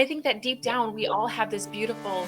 I think that deep down, we all have this beautiful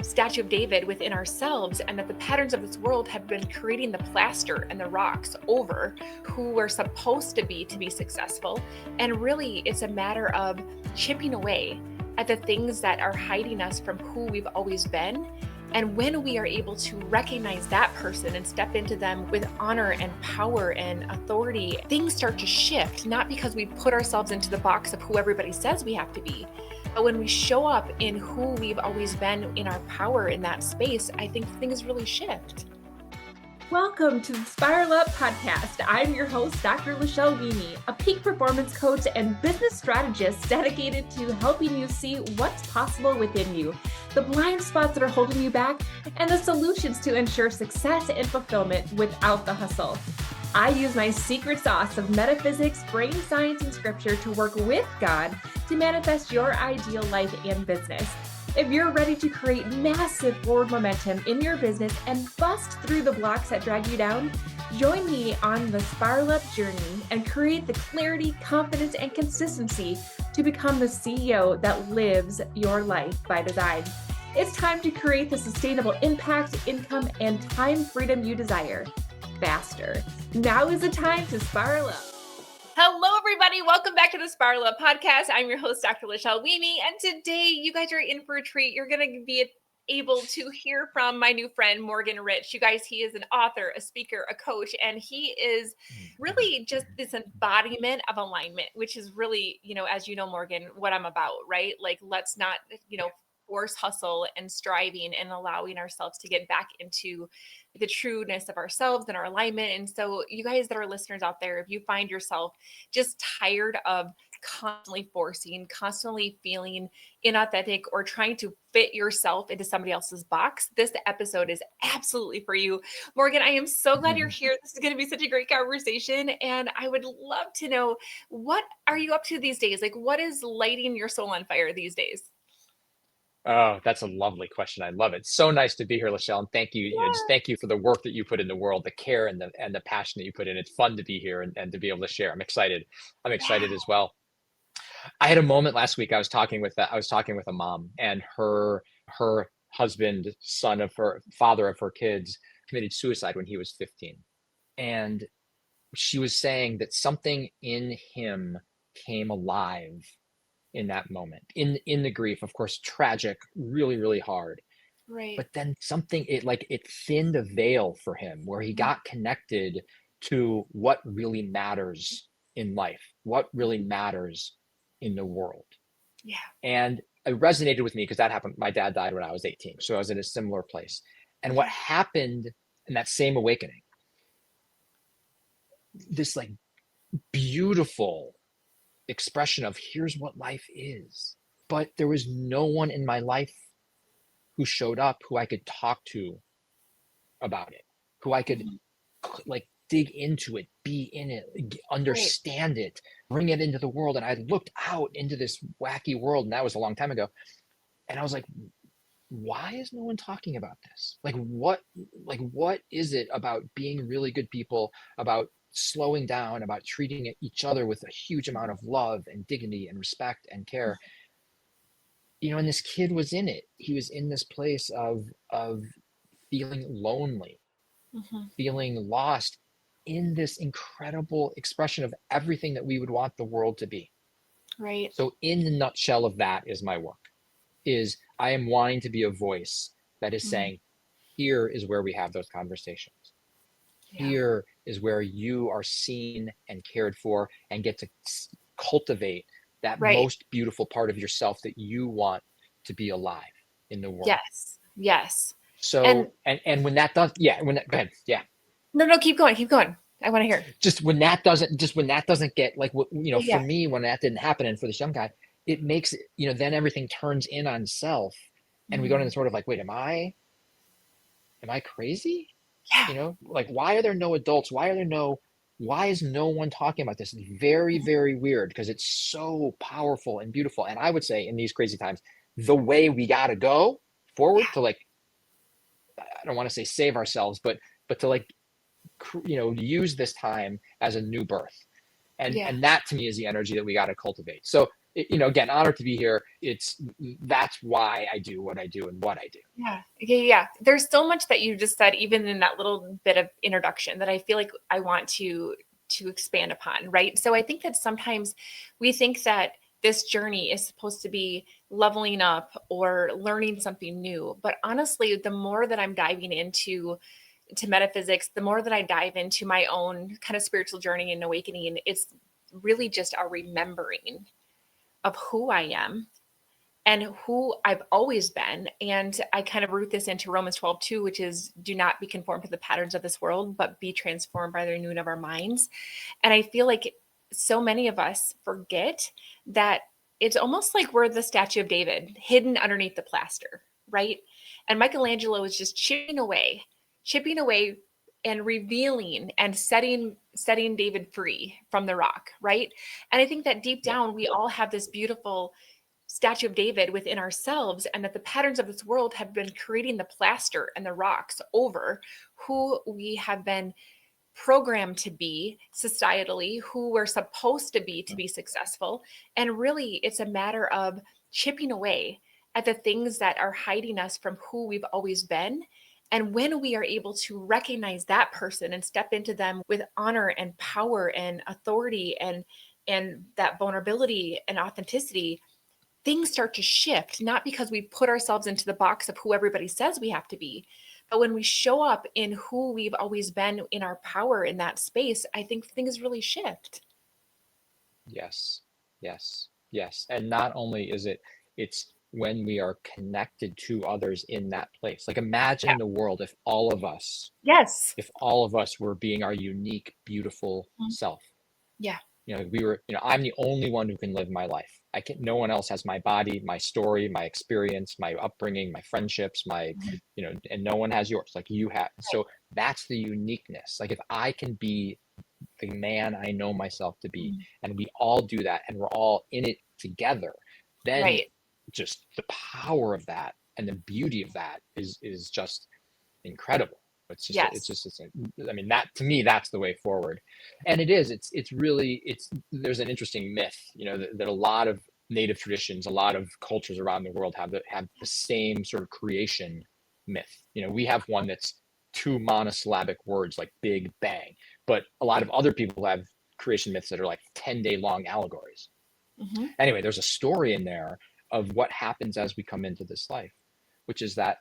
statue of David within ourselves, and that the patterns of this world have been creating the plaster and the rocks over who we're supposed to be successful. And really, it's a matter of chipping away at the things that are hiding us from who we've always been. And when we are able to recognize that person and step into them with honor and power and authority, things start to shift, not because we put ourselves into the box of who everybody says we have to be, but when we show up in who we've always been in our power in that space, I think things really shift. Welcome to the Spiral Up podcast. I'm your host, Dr. LaChelle Wieme, a peak performance coach and business strategist dedicated to helping you see what's possible within you, the blind spots that are holding you back, and the solutions to ensure success and fulfillment without the hustle. I use my secret sauce of metaphysics, brain science, and scripture to work with God to manifest your ideal life and business. If you're ready to create massive forward momentum in your business and bust through the blocks that drag you down, join me on the Spiral Up journey and create the clarity, confidence, and consistency to become the CEO that lives your life by design. It's time to create the sustainable impact, income, and time freedom you desire faster. Now is the time to spiral up. Hello, everybody. Welcome back to the Spiral Up podcast. I'm your host, Dr. LaChelle Wieme, and today you guys are in for a treat. You're going to be able to hear from my new friend, Morgan Rich. You guys, he is an author, a speaker, a coach, and he is really just this embodiment of alignment, which is really, as you know, Morgan, what I'm about, right? Like, let's not, force hustle and striving and allowing ourselves to get back into the trueness of ourselves and our alignment. And so you guys that are listeners out there, if you find yourself just tired of constantly forcing, constantly feeling inauthentic or trying to fit yourself into somebody else's box, this episode is absolutely for you. Morgan, I am so glad you're here. This is going to be such a great conversation. And I would love to know, what are you up to these days? Like, what is lighting your soul on fire these days? Oh, that's a lovely question. I love it. So nice to be here, LaChelle. And thank you. Just thank you for the work that you put in the world, the care and the passion that you put in. It's fun to be here and to be able to share. I'm excited. I'm excited as well. I had a moment last week. I was talking with a mom, and her husband, father of her kids, committed suicide when he was 15. And she was saying that something in him came alive in that moment, in the grief, of course, tragic, really, really hard. Right. But then something, it thinned a veil for him where he got connected to what really matters in life, what really matters in the world. Yeah. And it resonated with me because that happened. My dad died when I was 18. So I was in a similar place. And what happened in that same awakening, this like beautiful expression of here's what life is, but there was no one in my life who showed up who I could talk to about it, who I could like dig into it, be in it, understand it, bring it into the world. And I looked out into this wacky world, and that was a long time ago, and I was like, why is no one talking about this? Like what is it about being really good people, about slowing down, about treating each other with a huge amount of love and dignity and respect and care? And this kid was in it. He was in this place of feeling lonely, feeling lost, in this incredible expression of everything that we would want the world to be. Right. So in the nutshell of that is my work, is I am wanting to be a voice that is saying, here is where we have those conversations. Here is where you are seen and cared for and get to cultivate that most beautiful part of yourself that you want to be alive in the world. Yes. So, and when that does, go ahead. Yeah. No, keep going. I want to hear. Just when that doesn't get like, for me, when that didn't happen, and for this young guy, it makes it, then everything turns in on self, and we go into sort of like, wait, am I crazy? Yeah. Like, why are there no adults? Why is no one talking about this? It's very, very weird because it's so powerful and beautiful. And I would say in these crazy times, the way we got to go forward to like, I don't want to say save ourselves, but to like, use this time as a new birth. And that to me is the energy that we got to cultivate. So again, honored to be here. That's why I do what I do and what I do. Yeah. There's so much that you just said, even in that little bit of introduction, that I feel like I want to expand upon, right? So I think that sometimes we think that this journey is supposed to be leveling up or learning something new. But honestly, the more that I'm diving into metaphysics, the more that I dive into my own kind of spiritual journey and awakening, it's really just a remembering of who I am and who I've always been. And I kind of root this into Romans 12:2, which is, do not be conformed to the patterns of this world, but be transformed by the renewing of our minds. And I feel like so many of us forget that it's almost like we're the statue of David hidden underneath the plaster, right? And Michelangelo is just chipping away and revealing and setting David free from the rock, right? And I think that deep down, we all have this beautiful statue of David within ourselves, and that the patterns of this world have been creating the plaster and the rocks over who we have been programmed to be societally, who we're supposed to be successful. And really, it's a matter of chipping away at the things that are hiding us from who we've always been. And when we are able to recognize that person and step into them with honor and power and authority and that vulnerability and authenticity, things start to shift, not because we put ourselves into the box of who everybody says we have to be, but when we show up in who we've always been in our power in that space, I think things really shift. Yes. And not only is it's when we are connected to others in that place. Like, imagine the world if all of us were being our unique, beautiful self. Yeah. I'm the only one who can live my life. No one else has my body, my story, my experience, my upbringing, my friendships, and no one has yours like you have. So that's the uniqueness. Like, if I can be the man I know myself to be, and we all do that, and we're all in it together, then just the power of that and the beauty of that is just incredible. It's just, I mean, that to me, that's the way forward. And there's an interesting myth, that a lot of native traditions, a lot of cultures around the world have the same sort of creation myth. We have one that's 2 monosyllabic words like Big Bang, but a lot of other people have creation myths that are like 10-day long allegories. Anyway, there's a story in there of what happens as we come into this life, which is that,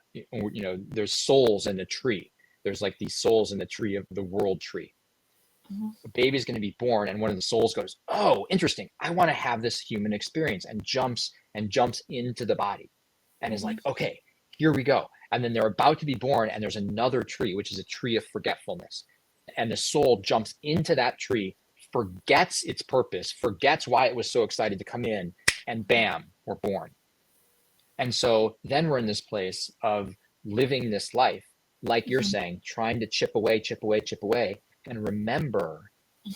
there's souls in the tree. There's like these souls in the tree of the world tree. A baby's going to be born, and one of the souls goes, "Oh, interesting. I want to have this human experience," and jumps into the body, and is like, "Okay, here we go." And then they're about to be born, and there's another tree, which is a tree of forgetfulness. And the soul jumps into that tree, forgets its purpose, forgets why it was so excited to come in, and bam, we're born. And so then we're in this place of living this life, like you're saying, trying to chip away, and remember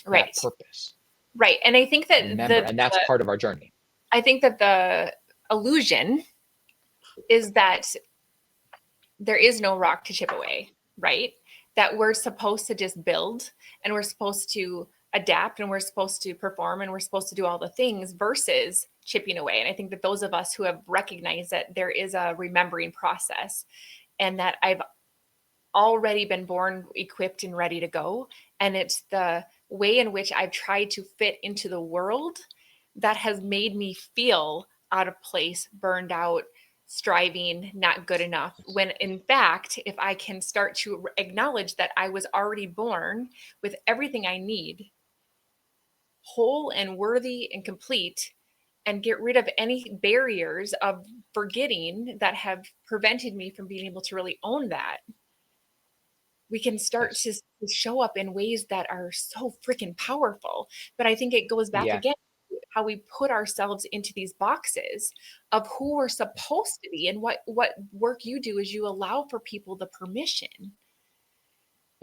that purpose. Right. And I think that and that's part of our journey. I think that the illusion is that there is no rock to chip away, right? That we're supposed to just build, and we're supposed to adapt, and we're supposed to perform, and we're supposed to do all the things versus chipping away. And I think that those of us who have recognized that there is a remembering process, and that I've already been born equipped and ready to go, and it's the way in which I've tried to fit into the world that has made me feel out of place, burned out, striving, not good enough. When in fact, if I can start to acknowledge that I was already born with everything I need, whole and worthy and complete, and get rid of any barriers of forgetting that have prevented me from being able to really own that, we can start to show up in ways that are so freaking powerful. But I think it goes back again to how we put ourselves into these boxes of who we're supposed to be. And what work you do is you allow for people the permission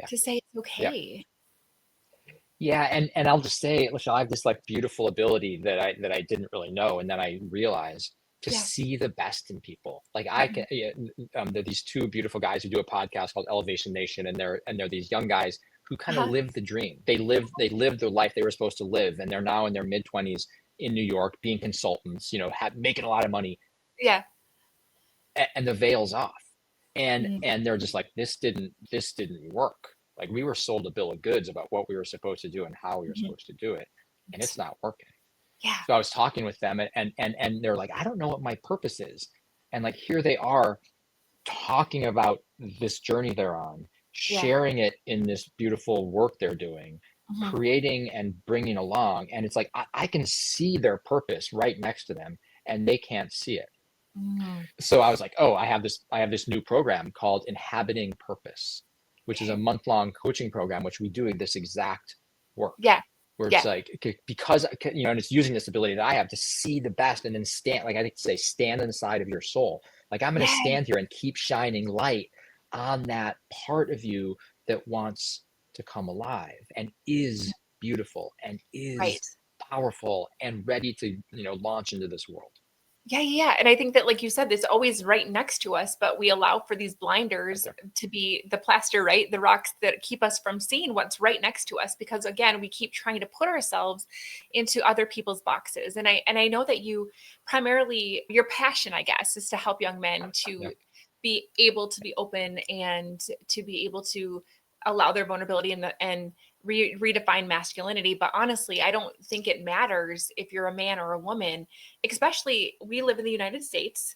to say it's okay. And I'll just say, LaChelle, I have this like beautiful ability that I didn't really know, and then I realized to see the best in people. Like I can, there are these 2 beautiful guys who do a podcast called Elevation Nation, and they're these young guys who kind of live the dream. They lived the life they were supposed to live, and they're now in their mid-20s in New York being consultants, making a lot of money, Yeah. and the veil's off. And Mhm. and they're just like, this didn't work. Like, we were sold a bill of goods about what we were supposed to do and how we were Mhm. supposed to do it, and it's not working. Yeah. So I was talking with them, and they're like, I don't know what my purpose is. And like, here they are talking about this journey they're on, Yeah. sharing it in this beautiful work they're doing, Mhm. creating and bringing along. And it's like, I can see their purpose right next to them, and they can't see it. Mm. So I was like, oh, I have this new program called Inhabiting Purpose, which is a month-long coaching program, which we do this exact work. Yeah. Where it's Yeah. like, because, and it's using this ability that I have to see the best, and then stand, like I like to say, stand inside of your soul. Like, I'm going to Yeah. stand here and keep shining light on that part of you that wants to come alive and is beautiful and is Right. powerful and ready to, launch into this world. Yeah, yeah. And I think that, like you said, it's always right next to us, but we allow for these Right blinders there. to be the plaster, right? The rocks that keep us from seeing what's right next to us. Because again, we keep trying to put ourselves into other people's boxes. And I know that you primarily, your passion, I guess, is to help young men to Yeah. be able to be open and to be able to allow their vulnerability and redefine masculinity. But honestly, I don't think it matters if you're a man or a woman, especially we live in the United States,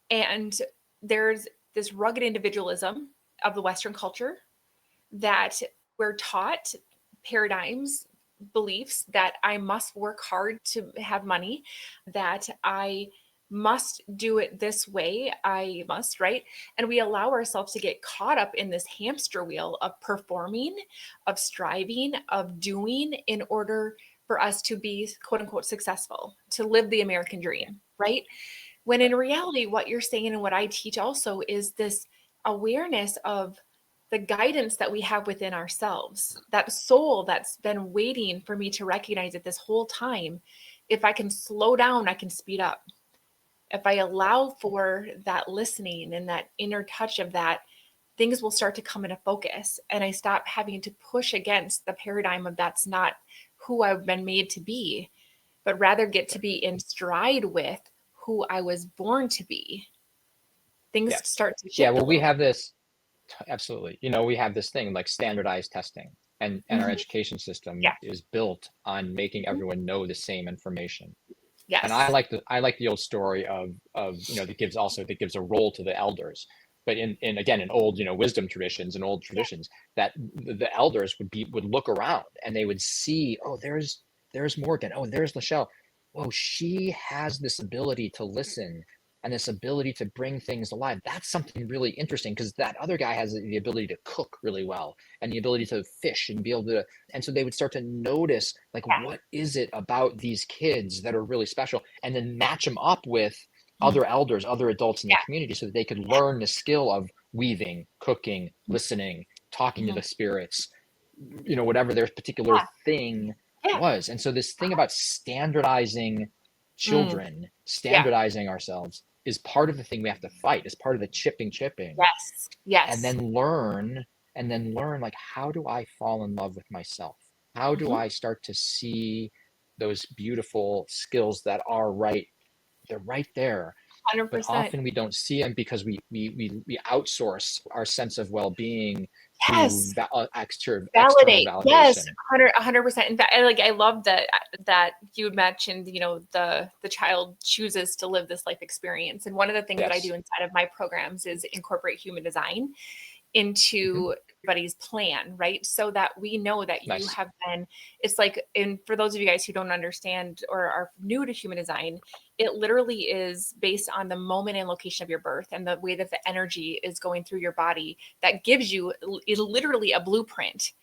and there's this rugged individualism of the Western culture that we're taught paradigms, beliefs that I must work hard to have money, that I must do it this way. I must, right? And we allow ourselves to get caught up in this hamster wheel of performing, of striving, of doing in order for us to be quote unquote successful, to live the American dream, right? When in Right. reality, what you're saying and what I teach also is this awareness of the guidance that we have within ourselves, that soul that's been waiting for me to recognize it this whole time. If I can slow down, I can speed up. If I allow for that listening and that inner touch of that, things will start to come into focus. And I stop having to push against the paradigm of that's not who I've been made to be, but rather get to be in stride with who I was born to be. Things Yes. start to Yeah. shift a Well, we little. have this. Absolutely. We have this thing like standardized testing, and our Mhm. education system Yeah. is built on making Mhm. everyone know the same information. And I Yes. like the old story of that gives a role to the elders. But in old, wisdom traditions and old Yeah. traditions, that the elders would look around and they would see, oh, there's Morgan. Oh, there's LaChelle. Oh, she has this ability to listen and this ability to bring things alive. That's something really interesting, because that other guy has the ability to cook really well and the ability to fish and be able to. And so they would start to notice, like, Yeah. what is it about these kids that are really special, and then match them up with Mhm. other elders, other adults in the Yeah. community, so that they could learn the skill of weaving, cooking, Mhm. listening, talking to Mhm. the spirits, whatever their particular thing Yeah. was. And so this thing about standardizing Mm. children, Yeah. standardizing ourselves, is part of the thing we have to fight, is part of the chipping, Yes. and Yes. then learn, like, how do I fall in love with myself? How do Mhm. I start to see those beautiful skills that are right? They're right there, but 100%. often we don't see them because we outsource our sense of well-being to Yes. external Validate. Yes. validation. 100%. In fact, I love that you mentioned, the child chooses to live this life experience. And one of the things that I do Yes. inside of my programs is incorporate human design Hmm. into everybody's plan, right? So that we know that you Nice. have been, it's like, and for those of you guys who don't understand or are new to human design, it literally is based on the moment and location of your birth and the way that the energy is going through your body that gives you is literally a blueprint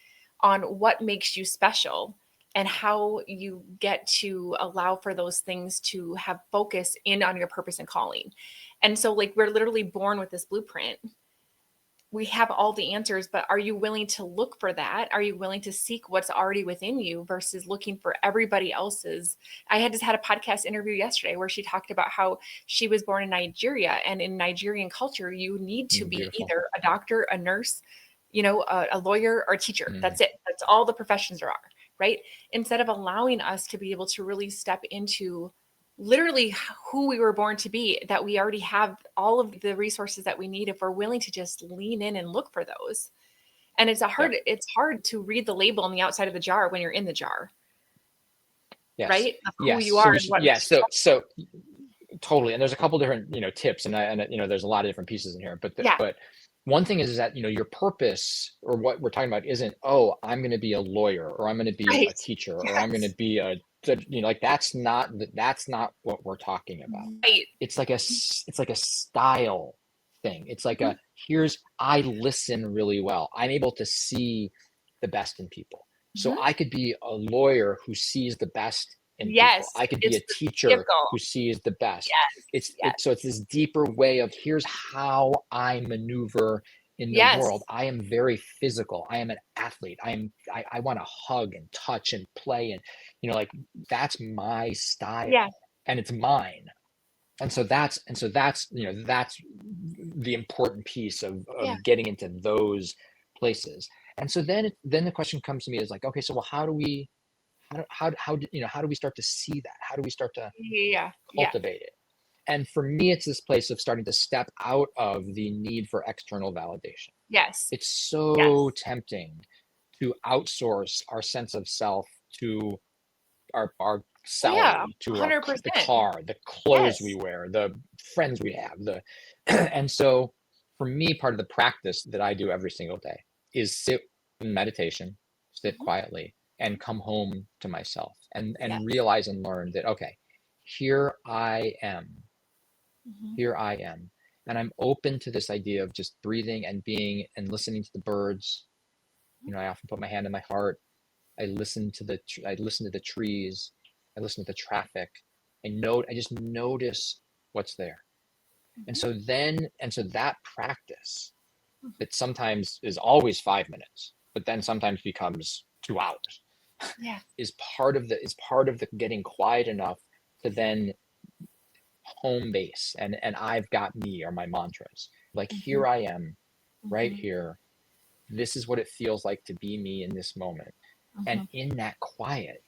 on what makes you special and how you get to allow for those things to have focus in on your purpose and calling. And so, like, we're literally born with this blueprint. We have all the answers, but are you willing to look for that? Are you willing to seek what's already within you versus looking for everybody else's? I just had a podcast interview yesterday where she talked about how she was born in Nigeria, and in Nigerian culture, you need to be Beautiful. either a doctor, a nurse, a lawyer, or a teacher. Mm. That's it. That's all the professions there are. right? Instead of allowing us to be able to really step into literally who we were born to be, that we already have all of the resources that we need if we're willing to just lean in and look for those. And it's hard to read the label on the outside of the jar when you're in the jar, Yes. right? Of who Yes. you are and what makes you So totally. And there's a couple different, tips, and there's a lot of different pieces in here, but one thing is that, your purpose, or what we're talking about, isn't, oh, I'm going to be a lawyer, or I'm going to be right. a teacher, or I'm going to be that's not what we're talking about. Right. It's like a style thing. It's like I listen really well. I'm able to see the best in people. So I could be a lawyer who sees the best in people. I could be a teacher who sees the best. So it's this deeper way of, here's how I maneuver in the world. I am very physical. I am an athlete. I want to hug and touch and play, and that's my style, and it's mine. And so that's the important piece of getting into those places. And so then the question comes to me is like, okay, so well, how do we start to see that? How do we start to cultivate it? And for me, it's this place of starting to step out of the need for external validation. Yes. It's so tempting to outsource our sense of self to our salary, to the car, the clothes we wear, the friends we have, and so for me, part of the practice that I do every single day is sit in meditation, sit quietly, and come home to myself, and realize and learn that, okay, here I am, and I'm open to this idea of just breathing and being and listening to the birds. I often put my hand in my heart. I listen to the trees. I listen to the traffic. I just notice what's there. And so that practice, that sometimes is always 5 minutes, but then sometimes becomes 2 hours, is part of the getting quiet enough to then home base, and I've got me, or my mantras, like, here I am, right here. This is what it feels like to be me in this moment. And in that quiet,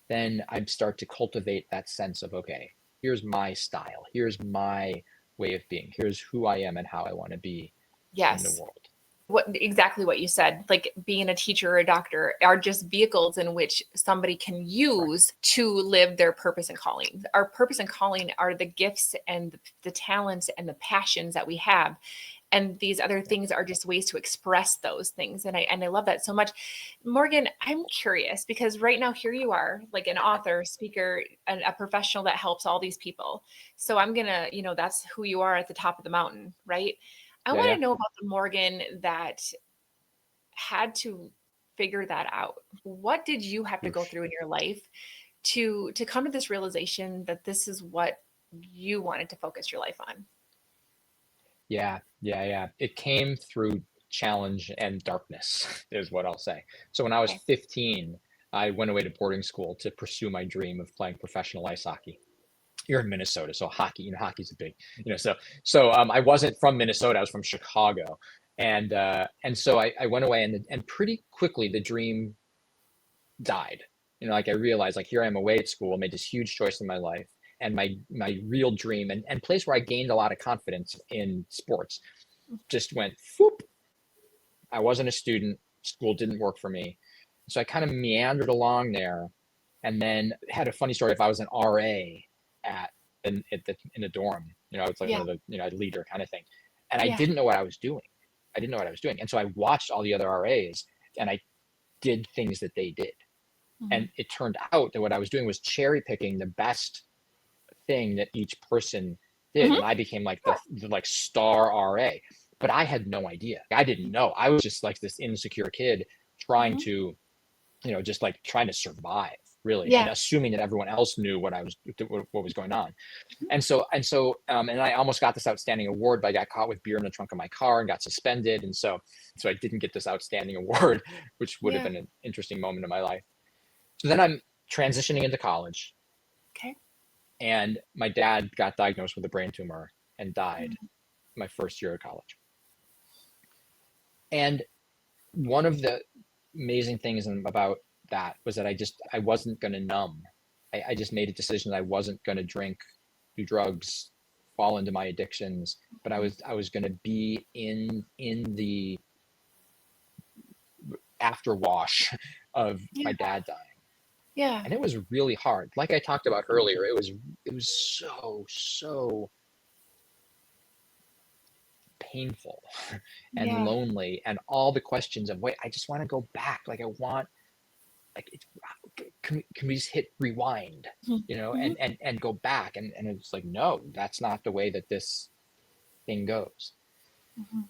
then I'd start to cultivate that sense of, okay, here's my style, here's my way of being, here's who I am and how I want to be in the world. Exactly what you said, like being a teacher or a doctor are just vehicles in which somebody can use to live their purpose and calling. Our purpose and calling are the gifts and the talents and the passions that we have. And these other things are just ways to express those things. And I love that so much. Morgan, I'm curious, because right now here you are, like an author, speaker, a professional that helps all these people. So I'm going to, that's who you are at the top of the mountain, right? I want to know about the Morgan that had to figure that out. What did you have to go through in your life to come to this realization that this is what you wanted to focus your life on? Yeah. It came through challenge and darkness, is what I'll say. So when I was 15, I went away to boarding school to pursue my dream of playing professional ice hockey. You're in Minnesota, so hockey, hockey's a big, so I wasn't from Minnesota, I was from Chicago. And so I went away, and pretty quickly the dream died. I realized, like, here I am away at school, made this huge choice in my life, and my real dream and place where I gained a lot of confidence in sports just went whoop. I wasn't a student. School didn't work for me. So I kind of meandered along there, and then had a funny story. If I was an RA in a dorm, it's like one of the, leader kind of thing. And I didn't know what I was doing. And so I watched all the other RAs, and I did things that they did. And it turned out that what I was doing was cherry picking the best thing that each person did. And I became like the star RA, but I had no idea. I didn't know. I was just like this insecure kid trying to, just like trying to survive, really, and assuming that everyone else knew what was going on. And I almost got this outstanding award, but I got caught with beer in the trunk of my car and got suspended. And so I didn't get this outstanding award, which would have been an interesting moment in my life. So then I'm transitioning into college. Okay. And my dad got diagnosed with a brain tumor and died my first year of college. And one of the amazing things about that was that I wasn't going to numb. I just made a decision that I wasn't going to drink, do drugs, fall into my addictions, but I was going to be in the afterwash of my dad dying. Yeah. And it was really hard. Like I talked about earlier, it was so painful and Yeah. lonely, and all the questions of, wait, I just want to go back. Like I want, like, can we just hit rewind, you know, Mhm. and go back? And it's like, no, that's not the way that this thing goes. Mhm.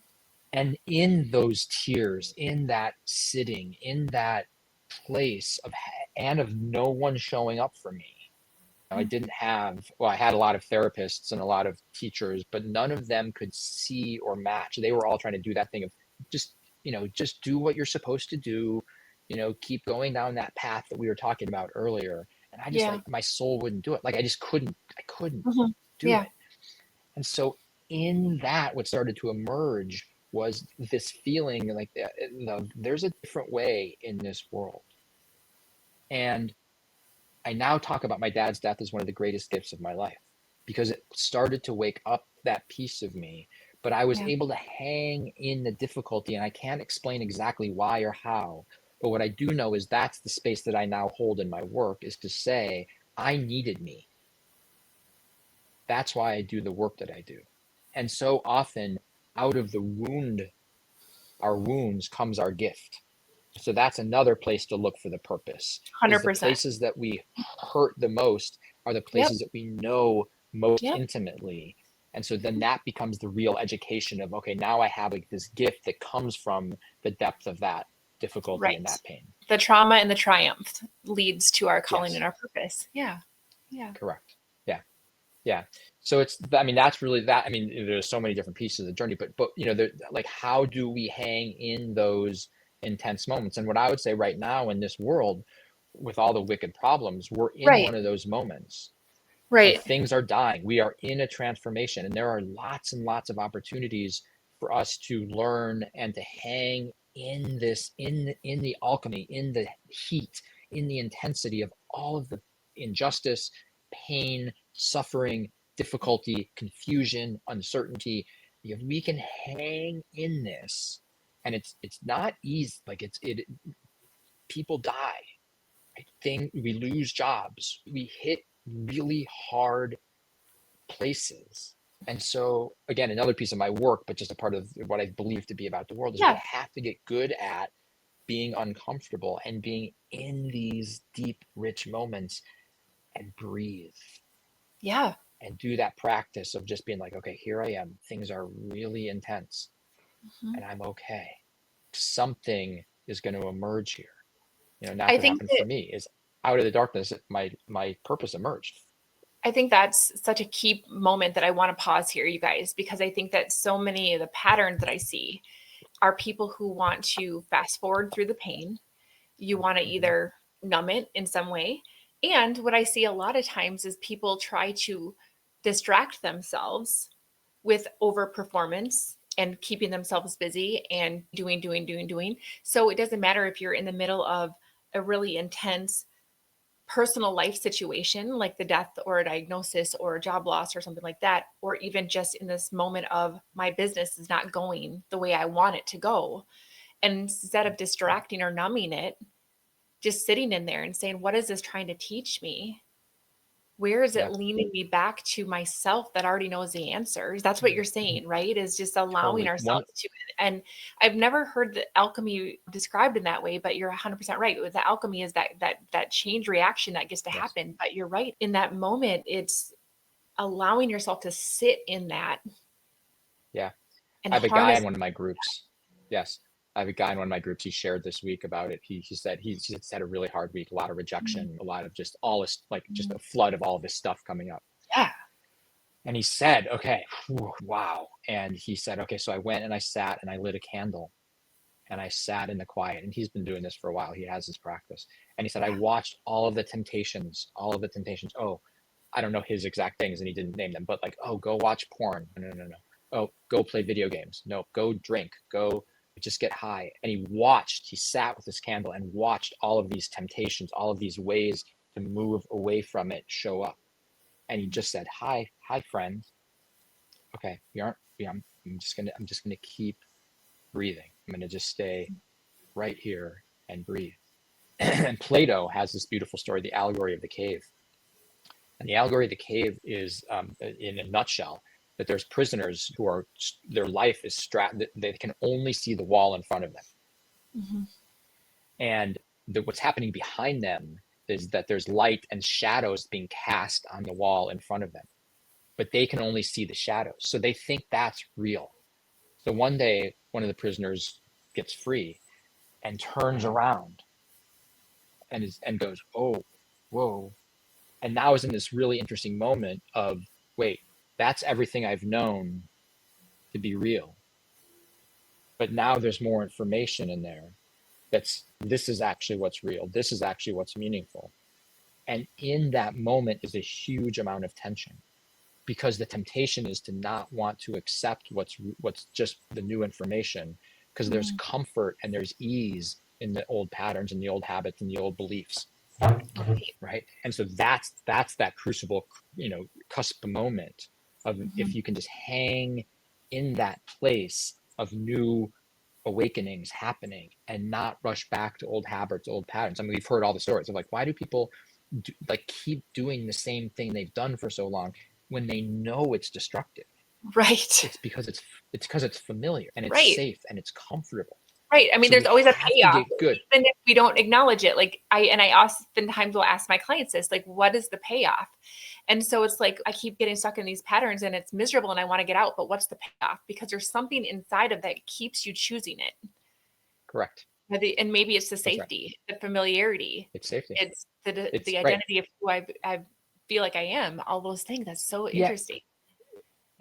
And in those tears, in that sitting, in that place of, and of no one showing up for me. I didn't have, well, I had a lot of therapists and a lot of teachers, but none of them could see or match. They were all trying to do that thing of just, just do what you're supposed to do, keep going down that path that we were talking about earlier. And I just, Yeah. like, my soul wouldn't do it. Like, I just couldn't Mhm. do Yeah. it. And so in that, what started to emerge was this feeling like, there's a different way in this world. And I now talk about my dad's death as one of the greatest gifts of my life, because it started to wake up that piece of me, but I was Yeah. able to hang in the difficulty, and I can't explain exactly why or how. But what I do know is that's the space that I now hold in my work, is to say, I needed me. That's why I do the work that I do. And so often, out of our wounds comes our gift. So that's another place to look for the purpose, is the 100%. places that we hurt the most are the Yep. places that we know most Yep. intimately. And so then that becomes the real education of, okay, now I have, like, this gift that comes from the depth of that difficulty and Right. that pain. The trauma and the triumph leads to our calling Yes, and our purpose. Yeah. Yeah. correct. Yeah. Yeah. So I mean, that's really that. I mean, there's so many different pieces of the journey, but like, how do we hang in those intense moments? And what I would say right now in this world, with all the wicked problems, we're in Right. one of those moments of Right. things are dying. We are in a transformation, and there are lots and lots of opportunities for us to learn and to hang in this, in the alchemy, in the heat, in the intensity of all of the injustice, pain, suffering, difficulty, confusion, uncertainty. If we can hang in this, and it's not easy. Like, people die. We lose jobs. We hit really hard places. And so, again, another piece of my work, but just a part of what I believe to be about the world, is we Yeah. have to get good at being uncomfortable and being in these deep, rich moments, and breathe Yeah. and do that practice of just being like, okay, here I am. Things are really intense, Mhm. and I'm okay. Something is going to emerge here. And that's I what think happened that for me, is out of the darkness, my purpose emerged. I think that's such a key moment that I want to pause here, you guys, because I think that so many of the patterns that I see are people who want to fast forward through the pain. You want to Mhm. either numb it in some way. And what I see a lot of times is people try to distract themselves with overperformance and keeping themselves busy and doing. So it doesn't matter if you're in the middle of a really intense personal life situation, like the death or a diagnosis or a job loss or something like that, or even just in this moment of my business is not going the way I want it to go. And instead of distracting or numbing it, just sitting in there and saying, what is this trying to teach me? Where is Yeah, it leaning me back to myself that already knows the answers? That's what you're saying, right? Is just allowing totally. One, ourselves to. And I've never heard the alchemy described in that way, but you're 100% right. The alchemy is that change reaction that gets to yes. happen. But you're right. In that moment, it's allowing yourself to sit in that Yeah. and I have a guy harness. in one of my groups. Yes. I have a guy in one of my groups. He shared this week about it. He said he's just had a really hard week, a lot of rejection, a lot of just all this, like, just a flood of all this stuff coming up. Yeah. And he said, okay, wow. And he said, okay, so I went and I sat and I lit a candle and I sat in the quiet. And he's been doing this for a while. He has this practice. And he said, I watched all of the temptations, all of the temptations. Oh, I don't know his exact things, and he didn't name them, but like, oh, go watch porn. No. Oh, go play video games. No, go drink. Go just get high. And he sat with his candle and watched all of these temptations, all of these ways to move away from it show up. And he just said, hi, friend. Okay, I'm just gonna keep breathing. I'm gonna just stay right here and breathe. And Plato has this beautiful story, the allegory of the cave. And the allegory of the cave is, in a nutshell, that there's prisoners who are, their life is strapped, they can only see the wall in front of them. Mm-hmm. And what's happening behind them is that there's light and shadows being cast on the wall in front of them, but they can only see the shadows. So they think that's real. So one day, one of the prisoners gets free and turns around and goes, oh, whoa. And now is in this really interesting moment of, wait, that's everything I've known to be real. But now there's more information in there this is actually what's real. This is actually what's meaningful. And in that moment is a huge amount of tension, because the temptation is to not want to accept what's just the new information, because there's comfort and there's ease in the old patterns and the old habits and the old beliefs. Right. And so that's that crucible, cusp moment of if you can just hang in that place of new awakenings happening and not rush back to old habits, old patterns. I mean, we've heard all the stories of like, why do people keep doing the same thing they've done for so long when they know it's destructive? Right. It's because it's familiar and it's right. safe and it's comfortable. Right. I mean, so there's always a payoff, good. Even if we don't acknowledge it. Like I oftentimes will ask my clients this, like, what is the payoff? And so it's like, I keep getting stuck in these patterns and it's miserable and I want to get out, but what's the payoff? Because there's something inside of that keeps you choosing it. Correct. And maybe it's the safety, the familiarity. It's safety. It's the identity of who I feel like I am, all those things. That's so interesting.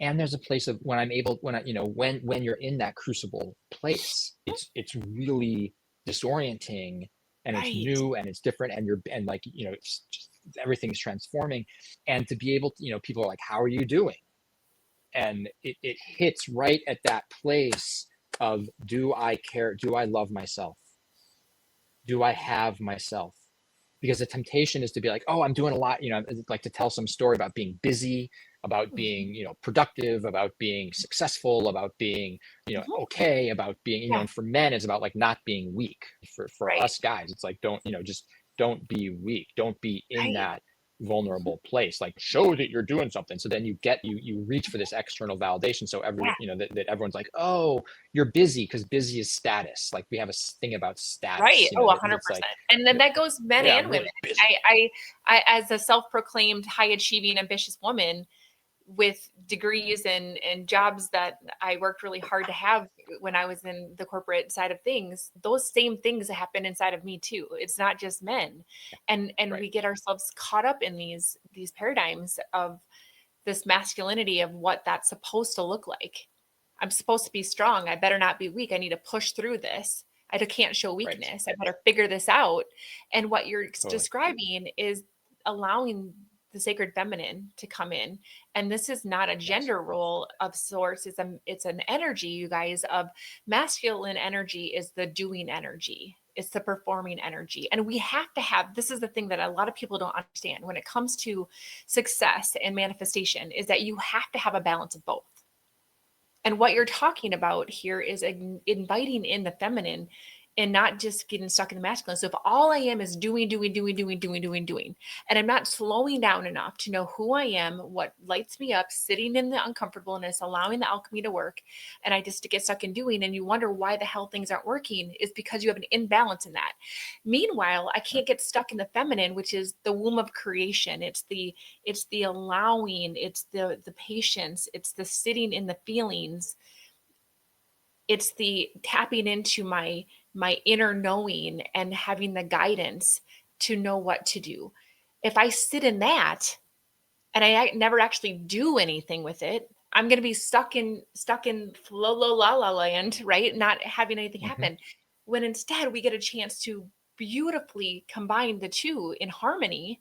And there's a place of when you're in that crucible place, it's really disorienting and it's new and it's different and it's just, everything's transforming. And to be able to, people are like, how are you doing? And it hits right at that place of, do I care? Do I love myself? Do I have myself? Because the temptation is to be like, oh, I'm doing a lot, like to tell some story about being busy, about being, productive, about being successful, about being, okay, about being, and for men, it's about like not being weak. For us guys, it's like, just don't be weak. Don't be in that vulnerable place. Like, show that you're doing something. So then you reach for this external validation. So that everyone's like, oh, you're busy, because busy is status. Like we have a thing about status. Right. 100%. And then that goes men and women. I as a self-proclaimed high achieving, ambitious woman with degrees and jobs that I worked really hard to have when I was in the corporate side of things, those same things happen inside of me too. It's not just men. And we get ourselves caught up in these paradigms of this masculinity of what that's supposed to look like. I'm supposed to be strong. I better not be weak. I need to push through this. I can't show weakness. I better figure this out. And what you're describing is allowing the sacred feminine to come in. And this is not a gender role of sorts. It's an energy, you guys, of masculine energy is the doing energy. It's the performing energy. And we have to have, this is the thing that a lot of people don't understand when it comes to success and manifestation, is that you have to have a balance of both. And what you're talking about here is inviting in the feminine and not just getting stuck in the masculine. So if all I am is doing, and I'm not slowing down enough to know who I am, what lights me up, sitting in the uncomfortableness, allowing the alchemy to work, and I just get stuck in doing, and you wonder why the hell things aren't working, is because you have an imbalance in that. Meanwhile, I can't get stuck in the feminine, which is the womb of creation. It's the allowing, it's the patience, it's the sitting in the feelings. It's the tapping into my inner knowing and having the guidance to know what to do. If I sit in that and I never actually do anything with it, I'm going to be stuck in la la land, right? Not having anything happen. When instead we get a chance to beautifully combine the two in harmony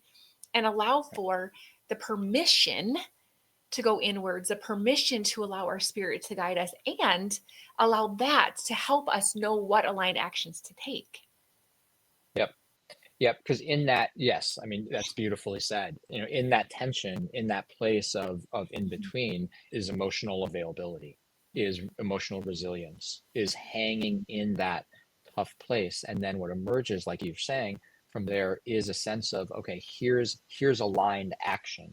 and allow for the permission to go inwards, a permission to allow our spirit to guide us, and allow that to help us know what aligned actions to take. Yep. Yep. Because in that, yes, I mean, that's beautifully said. In that tension, in that place of in between is emotional availability, is emotional resilience, is hanging in that tough place. And then what emerges, like you're saying, from there is a sense of, okay, here's aligned action.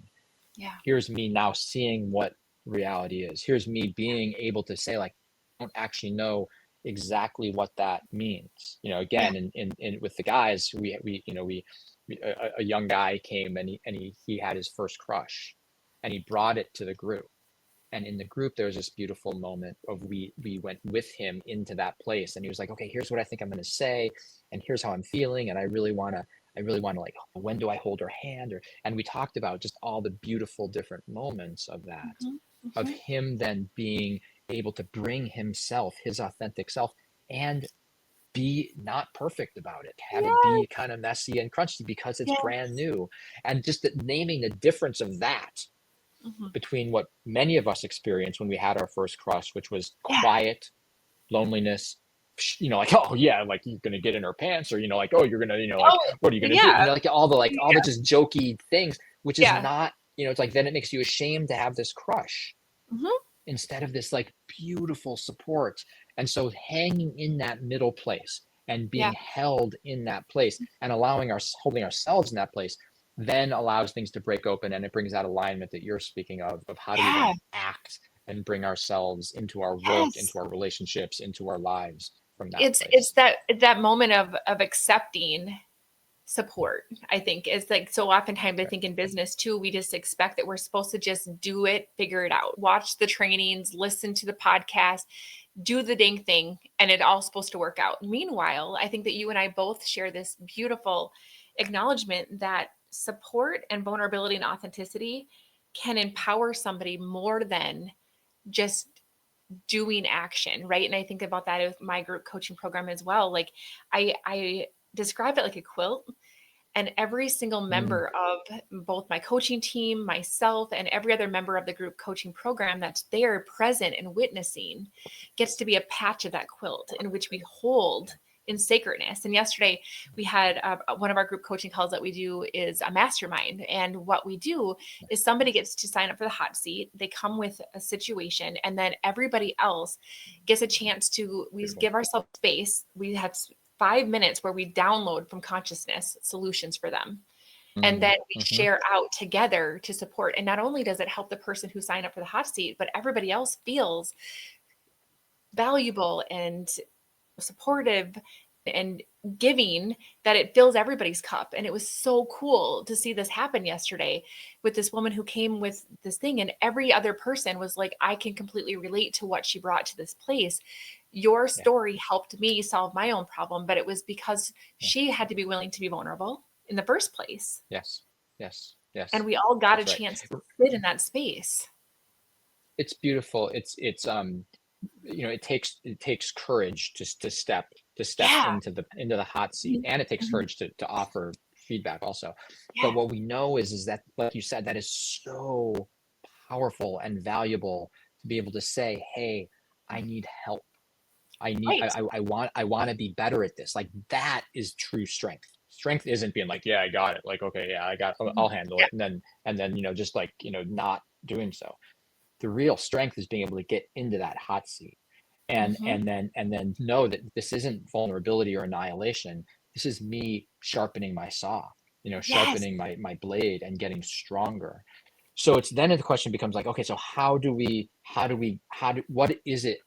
Yeah. Here's me now seeing what reality is. Here's me being able to say, like, I don't actually know exactly what that means. Again, in with the guys, a young guy came and he had his first crush, and he brought it to the group. And in the group, there was this beautiful moment of we went with him into that place, and he was like, okay, here's what I think I'm going to say, and here's how I'm feeling, and I really want to, like, when do I hold her hand? And we talked about just all the beautiful different moments of that, of him then being able to bring himself, his authentic self, and be not perfect about it, have it be kind of messy and crunchy because it's brand new. And just naming the difference of that between what many of us experienced when we had our first crush, which was quiet loneliness, like, oh yeah, like you're gonna get in her pants, or like, oh, you're gonna, like, what are you gonna do, like all the just jokey things, which is not, it's like, then it makes you ashamed to have this crush instead of this like beautiful support. And so hanging in that middle place and being held in that place and holding ourselves in that place then allows things to break open, and it brings that alignment that you're speaking of how do we then act and bring ourselves into our work, into our relationships, into our lives from that place. It's that moment of accepting support, I think, is like, so oftentimes I think in business too, we just expect that we're supposed to just do it, figure it out, watch the trainings, listen to the podcast, do the dang thing, and it all supposed to work out. Meanwhile, I think that you and I both share this beautiful acknowledgement that support and vulnerability and authenticity can empower somebody more than just doing action, right? And I think about that with my group coaching program as well. Like I describe it like a quilt, and every single member of both my coaching team, myself, and every other member of the group coaching program that's there present and witnessing gets to be a patch of that quilt in which we hold in sacredness. And yesterday we had one of our group coaching calls that we do is a mastermind. And what we do is somebody gets to sign up for the hot seat. They come with a situation, and then everybody else gets a chance to, we give ourselves space. We have 5 minutes where we download from consciousness solutions for them. And then we share out together to support. And not only does it help the person who signed up for the hot seat, but everybody else feels valuable and supportive and giving, that it fills everybody's cup. And it was so cool to see this happen yesterday with this woman who came with this thing, and every other person was like, I can completely relate to what she brought to this place. Your story helped me solve my own problem, but it was because she had to be willing to be vulnerable in the first place. Yes. And we all got a chance to sit in that space. It's beautiful. It's it takes courage to step into the hot seat, and it takes courage to offer feedback also. But what we know is that, like you said, that is so powerful and valuable to be able to say, hey, I need help. I want to be better at this. Like, that is true strength. Strength isn't being like, yeah, I got it. Like, okay, yeah, I'll handle it. And then, just like, not doing so. The real strength is being able to get into that hot seat and then know that this isn't vulnerability or annihilation. This is me sharpening my saw, sharpening my blade and getting stronger. So it's then the question becomes like, okay, so what is it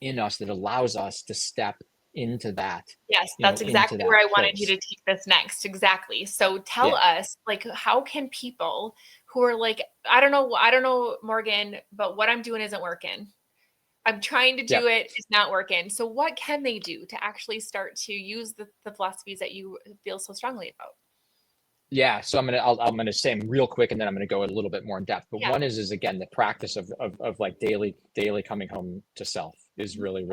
in us that allows us to step into that? Yes, that's exactly where I wanted you to take this next. Exactly. So tell us, like, how can people who are like, I don't know, Morgan, but what I'm doing isn't working. I'm trying to do it. It's not working. So what can they do to actually start to use the philosophies that you feel so strongly about? Yeah. So I'm going to say them real quick, and then I'm going to go a little bit more in depth. But one is again, the practice of like daily coming home to self is really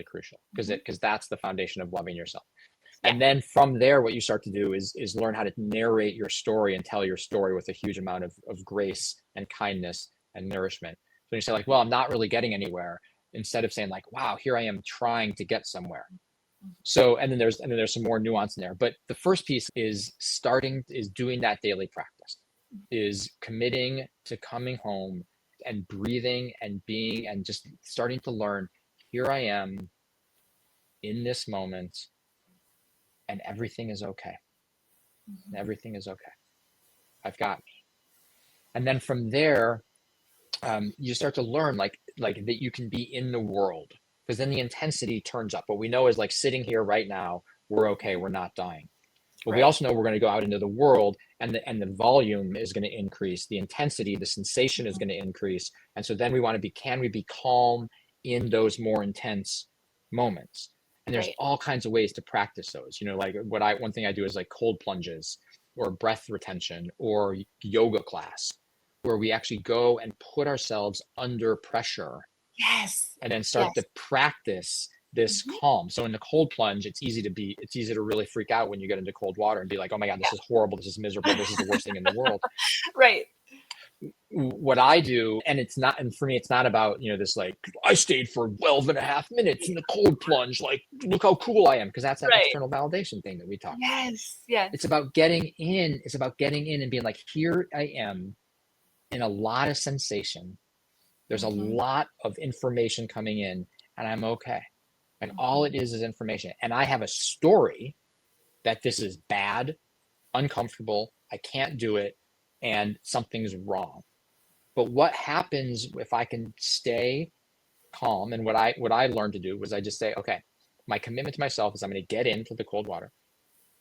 crucial, because that's the foundation of loving yourself. And then from there, what you start to do is learn how to narrate your story and tell your story with a huge amount of grace and kindness and nourishment. So you say like, well, I'm not really getting anywhere, instead of saying like, wow, here I am trying to get somewhere. So, and then there's some more nuance in there. But the first piece is doing that daily practice, is committing to coming home and breathing and being, and just starting to learn, here I am in this moment, and everything is okay. Everything is okay. I've got me. And then from there, you start to learn like that you can be in the world, because then the intensity turns up. What we know is like sitting here right now, we're okay, we're not dying. But we also know we're going to go out into the world, and the volume is going to increase, the intensity, the sensation is going to increase. And so then we want to be, can we be calm in those more intense moments? And there's all kinds of ways to practice those. You know, like one thing I do is like cold plunges or breath retention or yoga class, where we actually go and put ourselves under pressure. Yes. And then start to practice this calm. So in the cold plunge, it's easy to really freak out when you get into cold water and be like, oh my God, this is horrible. This is miserable. This is the worst thing in the world. Right. What I do, and for me, it's not about, you know, this like, I stayed for 12.5 minutes in the cold plunge. Like, look how cool I am. Because that's that external validation thing that we talk about. Yes. It's about getting in. It's about getting in and being like, here I am in a lot of sensation. There's a lot of information coming in, and I'm okay. And all it is information. And I have a story that this is bad, uncomfortable, I can't do it, and something's wrong. But what happens if I can stay calm? And what I learned to do was I just say, okay, my commitment to myself is I'm going to get into the cold water,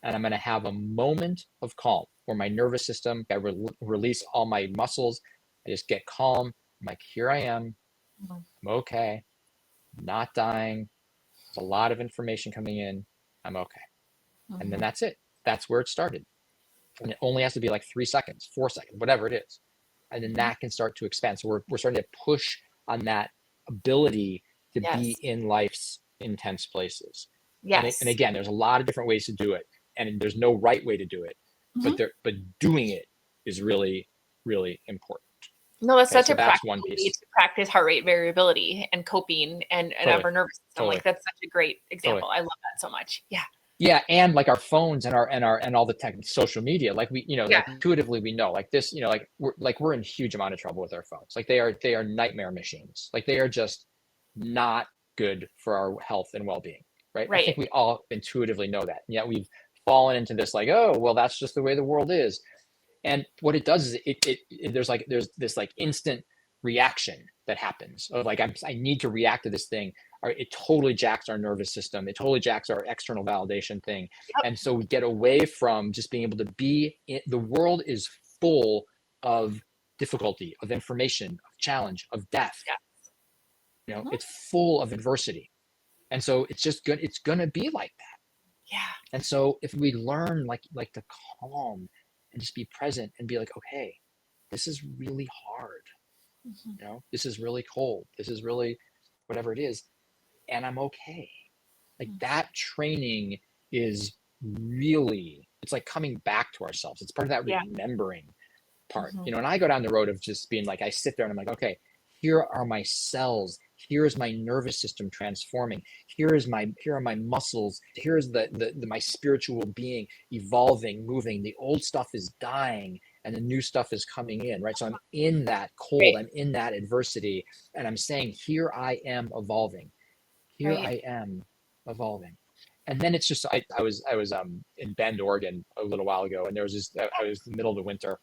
and I'm going to have a moment of calm where my nervous system, I release all my muscles, I just get calm. I'm like, here I am, I'm okay, not dying. There's a lot of information coming in, I'm okay. And then that's it. That's where it started. And it only has to be like 3 seconds, 4 seconds, whatever it is. And then that can start to expand. So we're starting to push on that ability to be in life's intense places. Yes. And again, there's a lot of different ways to do it, and there's no right way to do it. But doing it is really, really important. No, that's such a practical way to practice heart rate variability and coping and our nervous system. Like, that's such a great example. I love that so much. Yeah. Yeah, and like our phones and all the tech, social media, like we, you know, like intuitively we know, like this, you know, like we're in huge amount of trouble with our phones. Like they are nightmare machines. Like they are just not good for our health and well-being, right? I think we all intuitively know that. And yet we've fallen into this like, oh, well, that's just the way the world is. And what it does is there's this like instant reaction that happens of like, I need to react to this thing. It totally jacks our nervous system. It totally jacks our external validation thing. And so we get away from just being able to be in, the world is full of difficulty, of information, of challenge, of death. You know, it's full of adversity. And so it's just good. It's going to be like that. Yeah. And so if we learn like to calm and just be present and be like, okay, this is really hard. You know, this is really cold. This is really whatever it is. And I'm okay. Like that training is really, it's like coming back to ourselves. It's part of that remembering part, you know, and I go down the road of just being like, I sit there and I'm like, okay, here are my cells. Here is my nervous system transforming. Here are my muscles. Here is my spiritual being evolving, moving. The old stuff is dying and the new stuff is coming in, right? So I'm in that cold, I'm in that adversity, and I'm saying, here I am evolving. Here I am evolving. And then it's just, I was in Bend, Oregon a little while ago, and there was this, I was in the middle of the winter.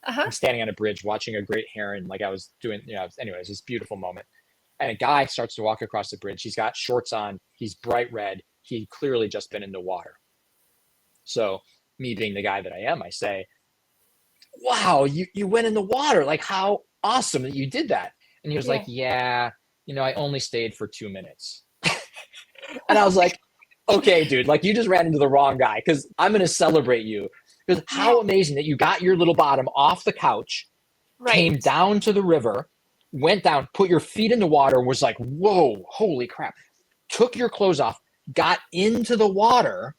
I'm standing on a bridge watching a great heron, like I was doing, you know, anyways, this beautiful moment. And a guy starts to walk across the bridge. He's got shorts on. He's bright red. He'd clearly just been in the water. So me being the guy that I am, I say, wow, you went in the water. Like, how awesome that you did that. And he was like, yeah, you know, I only stayed for 2 minutes. And I was like, okay, dude, like you just ran into the wrong guy, because I'm going to celebrate you. Because how amazing that you got your little bottom off the couch, came down to the river, went down, put your feet in the water, was like, whoa, holy crap. Took your clothes off, got into the water,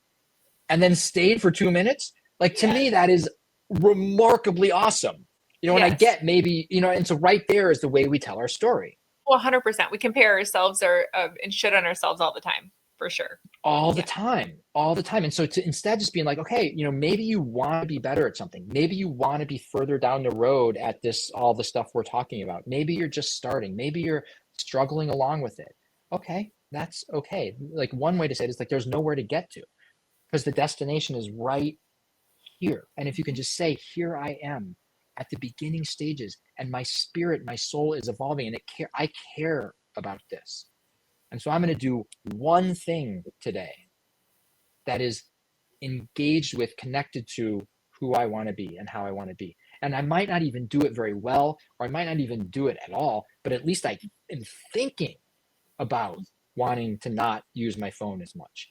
and then stayed for 2 minutes. Like, to me, that is remarkably awesome. And I Yes. get maybe, and so right there is the way we tell our story. Well, 100%. We compare ourselves and shit on ourselves all the time, for sure. All the time. And so to instead just being like, okay, maybe you want to be better at something. Maybe you want to be further down the road at all the stuff we're talking about. Maybe you're just starting. Maybe you're struggling along with it. Okay, that's okay. Like one way to say it is like, there's nowhere to get to because the destination is right here. And if you can just say, here I am at the beginning stages and my spirit, my soul is evolving and I care about this. And so I'm going to do one thing today that is engaged with, connected to who I want to be and how I want to be. And I might not even do it very well, or I might not even do it at all, but at least I am thinking about wanting to not use my phone as much.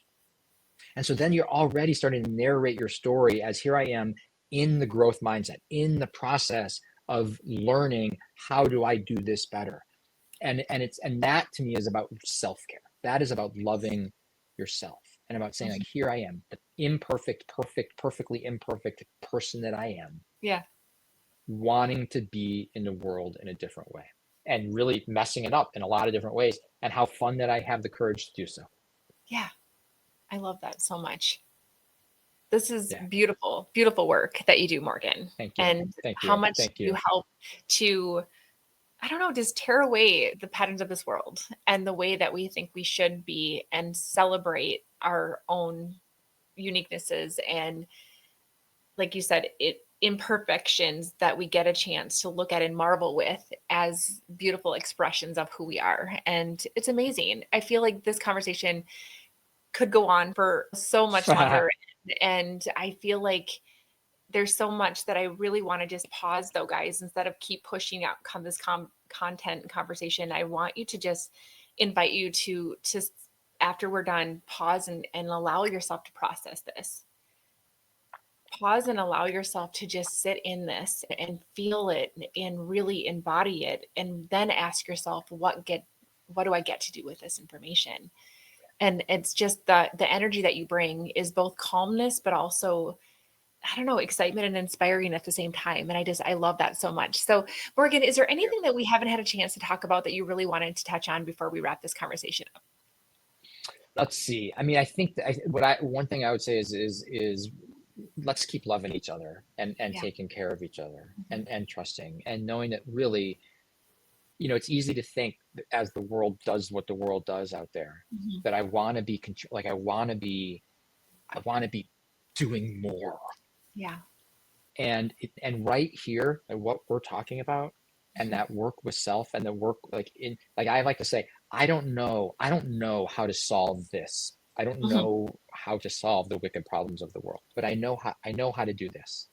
And so then you're already starting to narrate your story as here I am in the growth mindset, in the process of learning, how do I do this better? And that to me is about self-care. That is about loving yourself and about saying like, here I am, the imperfect, perfectly imperfect person that I am. Yeah. Wanting to be in the world in a different way and really messing it up in a lot of different ways, and how fun that I have the courage to do so. Yeah. I love that so much. This is beautiful, beautiful work that you do, Morgan. Thank you. And how much you help to, I don't know, just tear away the patterns of this world and the way that we think we should be and celebrate our own uniquenesses and, like you said, imperfections that we get a chance to look at and marvel with as beautiful expressions of who we are. And it's amazing. I feel like this conversation could go on for so much longer. And I feel like there's so much that I really want to just pause though, guys, instead of keep pushing out this content and conversation. I want you to just invite you to after we're done, pause and allow yourself to process this. Pause and allow yourself to just sit in this and feel it and really embody it. And then ask yourself, what do I get to do with this information? And it's just the energy that you bring is both calmness, but also, I don't know, excitement and inspiring at the same time. And I love that so much. So Morgan, is there anything that we haven't had a chance to talk about that you really wanted to touch on before we wrap this conversation up? Let's see. I mean, I think that one thing I would say is let's keep loving each other and taking care of each other and trusting and knowing that really, it's easy to think as the world does what the world does out there, that I want to be like, I want to be doing more. Yeah. And right here, what we're talking about and that work with self and the work I like to say, I don't know how to solve this. I don't know how to solve the wicked problems of the world, but I know how to do this.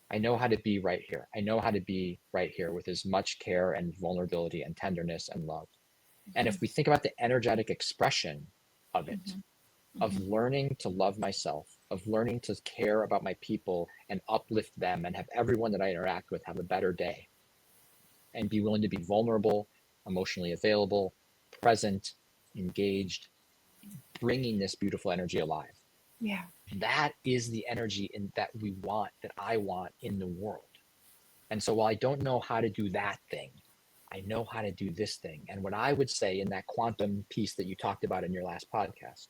I know how to be right here. I know how to be right here with as much care and vulnerability and tenderness and love. And if we think about the energetic expression of it, of learning to love myself, of learning to care about my people and uplift them and have everyone that I interact with have a better day and be willing to be vulnerable, emotionally available, present, engaged, bringing this beautiful energy alive. Yeah. That is the energy that I want in the world. And so while I don't know how to do that thing, I know how to do this thing. And what I would say in that quantum piece that you talked about in your last podcast,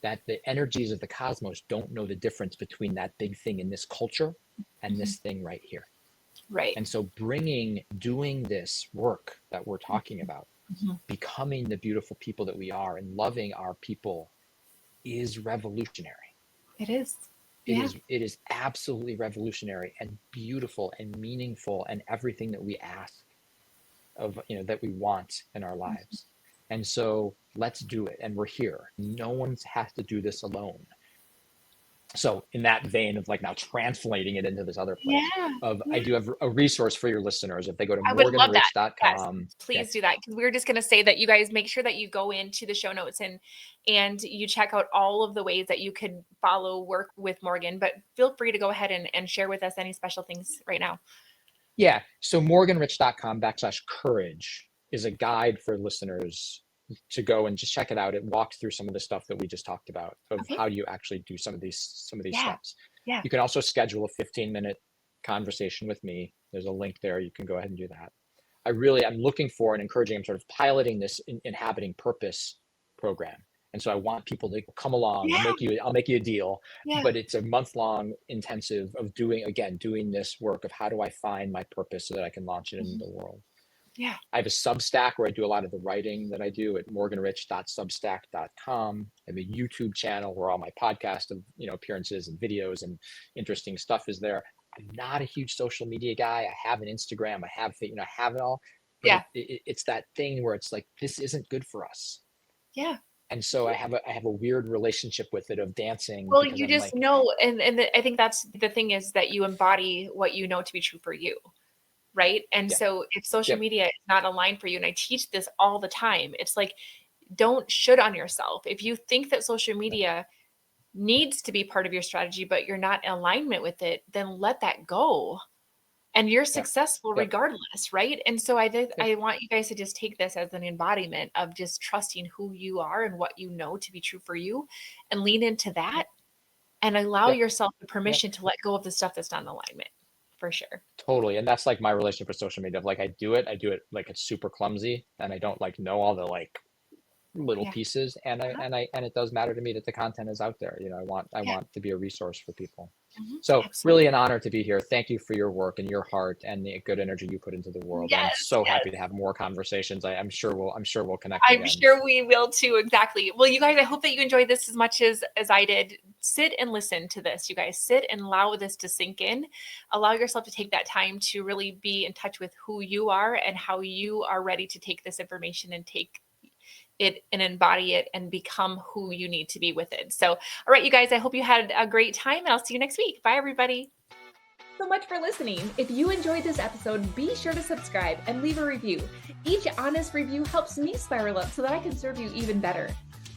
that the energies of the cosmos don't know the difference between that big thing in this culture and this thing right here. Right. And so doing this work that we're talking about, becoming the beautiful people that we are and loving our people is revolutionary. It is. It is absolutely revolutionary and beautiful and meaningful and everything that we ask of, that we want in our lives. And so let's do it. And we're here. No one has to do this alone. So in that vein of now translating it into this other place I do have a resource for your listeners. If they go to morganrich.com. Yes, please do that. Because we were just going to say that you guys make sure that you go into the show notes and you check out all of the ways that you could work with Morgan, but feel free to go ahead and share with us any special things right now. Yeah. So morganrich.com/courage is a guide for listeners to go and just check it out. It walks through some of the stuff that we just talked about of how do you actually do some of these steps. Yeah. You can also schedule a 15-minute conversation with me. There's a link there. You can go ahead and do that. I'm looking for and encouraging, I'm sort of piloting this inhabiting purpose program. And so I want people to come along. Yeah. I'll make you a deal, Yeah. but it's a month-long intensive of doing this work of how do I find my purpose so that I can launch it into the world. Yeah. I have a Substack where I do a lot of the writing that I do at morganrich.substack.com. I have a YouTube channel where all my podcast of, appearances and videos and interesting stuff is there. I'm not a huge social media guy. I have an Instagram. I have it all. But Yeah. It's that thing where it's like, this isn't good for us. Yeah. And so I have a weird relationship with it of dancing. Well, you just know, and I think that's the thing is that you embody what you know to be true for you. Right. And so if social media is not aligned for you, and I teach this all the time, it's like, don't should on yourself. If you think that social media needs to be part of your strategy, but you're not in alignment with it, then let that go. And you're successful regardless. Right. And so I want you guys to just take this as an embodiment of just trusting who you are and what you know to be true for you, and lean into that and allow yourself the permission to let go of the stuff that's not in alignment. For sure. Totally. And that's like my relationship with social media of like, I do it like it's super clumsy and I don't like know all the like little pieces. And it does matter to me that the content is out there. I want to be a resource for people. So really an honor to be here. Thank you for your work and your heart and the good energy you put into the world. I'm so happy to have more conversations. I'm sure we'll connect again. I'm sure we will too. Exactly. Well, you guys, I hope that you enjoyed this as much as I did. Sit and listen to this. You guys sit and allow this to sink in. Allow yourself to take that time to really be in touch with who you are and how you are ready to take this information and take it and embody it and become who you need to be with it. So, all right, you guys, I hope you had a great time and I'll see you next week. Bye, everybody. So much for listening. If you enjoyed this episode, be sure to subscribe and leave a review. Each honest review helps me spiral up so that I can serve you even better.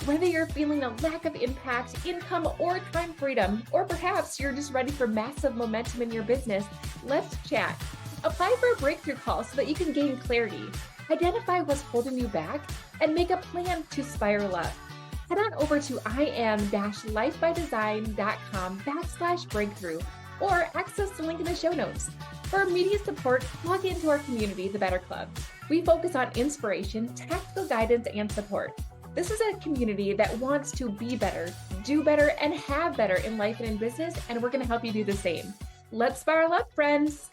Whether you're feeling a lack of impact, income, or time freedom, or perhaps you're just ready for massive momentum in your business, let's chat. Apply for a breakthrough call so that you can gain clarity. Identify what's holding you back and make a plan to spiral up. Head on over to im-lifebydesign.com/breakthrough or access the link in the show notes. For immediate support, log into our community, the Better Club. We focus on inspiration, tactical guidance, and support. This is a community that wants to be better, do better, and have better in life and in business, and we're going to help you do the same. Let's spiral up, friends.